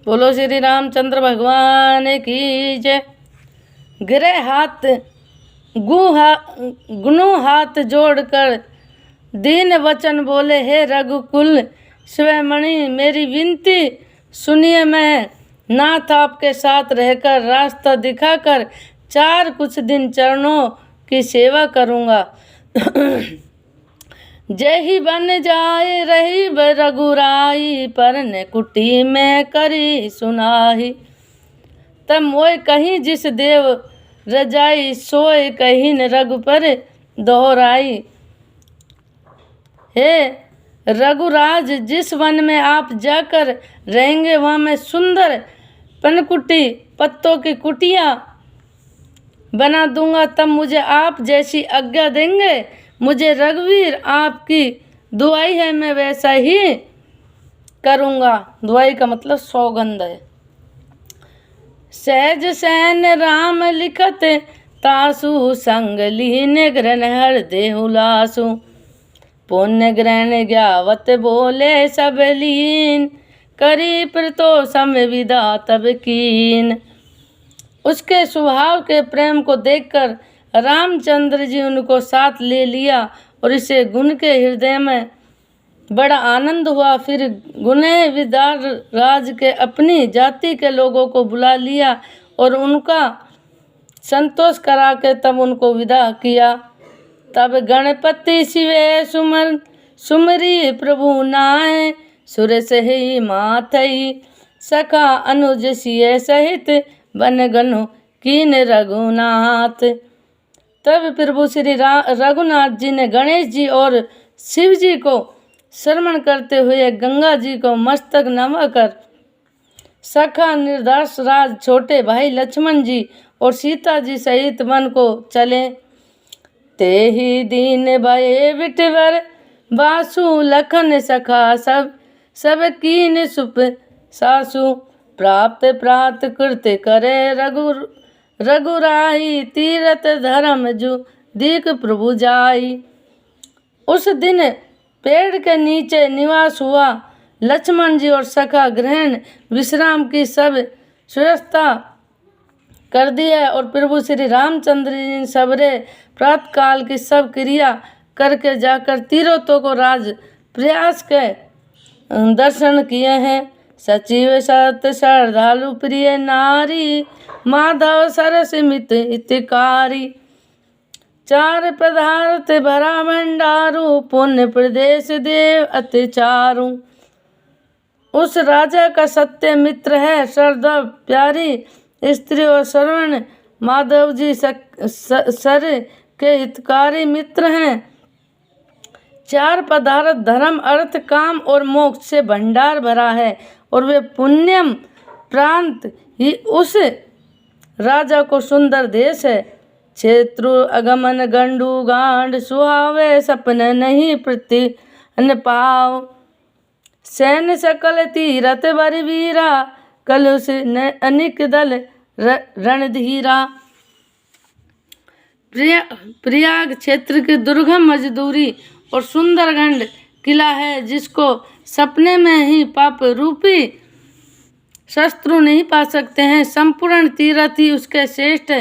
बोलो श्री रामचंद्र भगवान की जय। गिरे हाथ गुनु हाथ जोड़कर दीन वचन बोले, हे रघुकुल शिवमणि मेरी विनती सुनिए। मैं नाथ आपके साथ रहकर रास्ता दिखाकर चार कुछ दिन चरणों की सेवा करूँगा। जय ही बन जाए रही रघुराई, पर ने कुटी में करी सुनाही। तब मोय कहीं जिस देव रजाई, सोए कहीं न रघुपर दोहराई। हे रघुराज जिस वन में आप जाकर रहेंगे, वहाँ मैं सुंदर पनकुटी पत्तों की कुटिया बना दूंगा। तब मुझे आप जैसी आज्ञा देंगे। मुझे रघुवीर आपकी दुआई है, मैं वैसा ही करूँगा। दुआई का मतलब सौगंध है। सहज सैन राम लिखत तासु, संग लीन ग्रहण हर देहु लासु। पुण्य ग्रहण ज्ञावत बोले सब लीन, करी प्रतो समविदा तब कीन। उसके स्वभाव के प्रेम को देखकर रामचंद्र जी उनको साथ ले लिया और इसे गुण के हृदय में बड़ा आनंद हुआ। फिर गुने विदार राज के अपनी जाति के लोगों को बुला लिया और उनका संतोष करा के तब उनको विदा किया। तब गणपति शिवे सुमरी प्रभु नाय, सुर सही माथई सखा अनुज सिय सहित बन गनु कीन रघुनाथ। तब प्रभु श्री रघुनाथ जी ने गणेश जी और शिव जी को श्रवण करते हुए गंगा जी को मस्तक नवाकर सखा निर्दास राज छोटे भाई लक्ष्मण जी और सीता जी सहित वन को चले। ते ही दीन भये विटवर बासु, लखन सखा सब कीन सुप सासु। प्राप्त प्रात कृत करे रघुराई, तीरथ धर्म जु दीक प्रभु जाई। उस दिन पेड़ के नीचे निवास हुआ। लक्ष्मण जी और सखा ग्रहण विश्राम की सब व्यवस्था कर दी है और प्रभु श्री रामचंद्र जी ने सबरे प्रातः काल की सब क्रिया करके जाकर तीर्थों को राज प्रयास के दर्शन किए हैं। सचिव सत श्रद्धालु प्रिय नारी, माधव सरस मित हितकारी। चार पदार्थ भरा भंडारू, पुण्य प्रदेश देव अतिचारू। उस राजा का सत्य मित्र है श्रद्धा प्यारी स्त्री और श्रवण माधव जी सर के हितकारी मित्र हैं। चार पदार्थ धर्म अर्थ काम और मोक्ष से भंडार भरा है और वे पुण्यम प्रांत ही उस राजा को सुंदर देश है। क्षेत्रु अगमन गंडू गांड, सुहावे सपन नहीं प्रति अन पाव। सैन सकल तीरथ बरि वीरा, कलुष अनिक दल रणधीरा। प्रयाग क्षेत्र की दुर्गम मजदूरी और सुंदरगंड किला है, जिसको सपने में ही पाप रूपी शत्रु नहीं पा सकते हैं। संपूर्ण तीरथ ही उसके श्रेष्ठ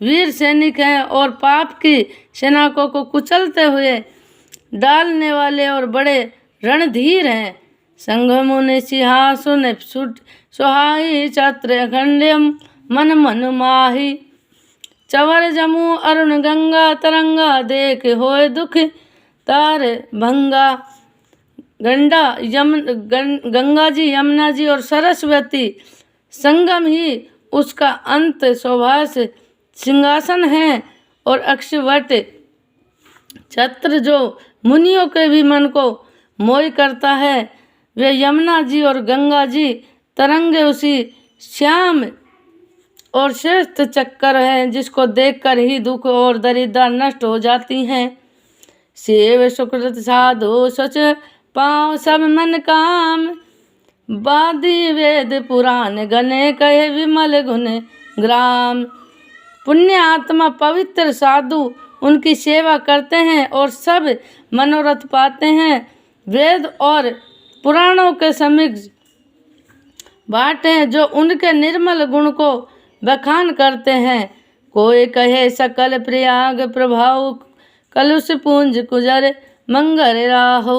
वीर सैनिक हैं और पाप की सेना को कुचलते हुए डालने वाले और बड़े रणधीर हैं। संघमुनि सिंहासन सुहाई, छत्र अखंडम मन मन माही। चवर जमू अरुण गंगा तरंगा, देख होए दुख तार भंगा। गंगा जी यमुना जी और सरस्वती संगम ही उसका अंत शोभास सिंहासन है और अक्षवट छत्र जो मुनियों के भी मन को मोह करता है। वे यमुना जी और गंगा जी तरंगे उसी श्याम और श्रेष्ठ चक्कर हैं, जिसको देखकर ही दुख और दरिद्र नष्ट हो जाती हैं। सेव सुकृत साधु सोच पाँव सब मन काम, वादी वेद पुराण गने कहे विमल गुण ग्राम। पुण्य आत्मा पवित्र साधु उनकी सेवा करते हैं और सब मनोरथ पाते हैं। वेद और पुराणों के समीक्ष बाटें जो उनके निर्मल गुण को बखान करते हैं। कोई कहे सकल प्रयाग प्रभाव, कलुष पूंज कुजर मंगर राहो।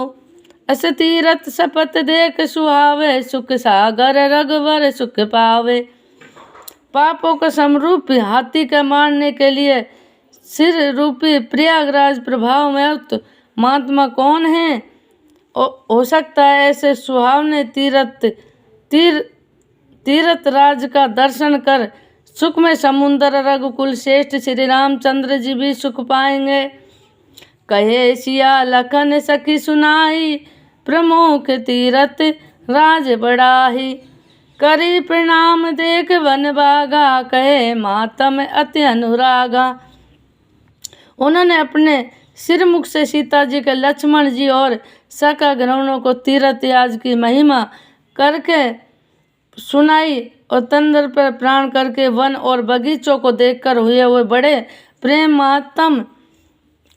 अस तीरथ सपत देख सुहावे, सुख सागर रघुवर सुख पावे। पापों का समरूपी हाथी के मारने के लिए सिर रूपी प्रयागराज प्रभाव में युक्त महात्मा कौन है? हो सकता है ऐसे सुहावने तीर्थ राज का दर्शन कर सुख में समुद्र रघुकुल श्रेष्ठ श्री रामचंद्र जी भी सुख पाएंगे। कहे सिया लखन सखी सुनाई, प्रमुख तीरथ राज बढ़ाही। करी प्रणाम देख वन बागा, कहे मातम अति अनुरागा। उन्होंने अपने सिरमुख से सीता जी के, लक्ष्मण जी और सखा ग्रहणों को तीर्थ याज की महिमा करके सुनाई और तंद्र पर प्राण करके वन और बगीचों को देखकर हुए बड़े प्रेम मातम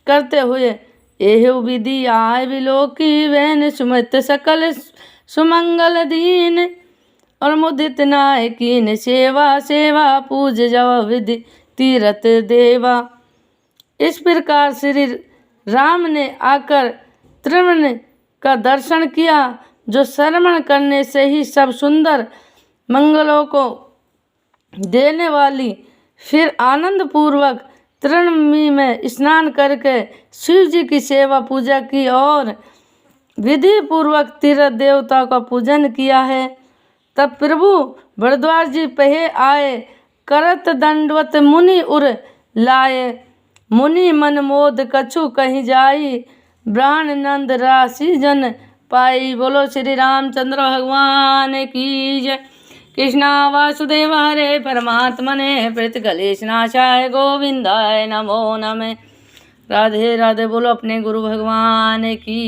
करते हुए एहु विधि आय विलोकी वैन सुमित सकल सुमंगल दीन और मुदित नाय कीन सेवा सेवा पूज जव विधि तीरथ देवा। इस प्रकार श्री राम ने आकर त्रिभुवन का दर्शन किया, जो श्रवण करने से ही सब सुंदर मंगलों को देने वाली। फिर आनंद पूर्वक त्रिवेणी में स्नान करके शिव जी की सेवा पूजा की और विधि पूर्वक तीर्थ देवता का पूजन किया है। तब प्रभु भरद्वाज जी पहे आए, करत दंडवत मुनि उर लाए। मुनि मन मोद कछु कहीं जाई, ब्राह्मण नंद राशि जन पाई। बोलो श्री रामचंद्र भगवान की जय। कृष्णा वासुदेव हरे परमात्मने प्रीत कलेश नाशाय गोविंदाय नमो नमः। राधे राधे। बोलो अपने गुरु भगवान की।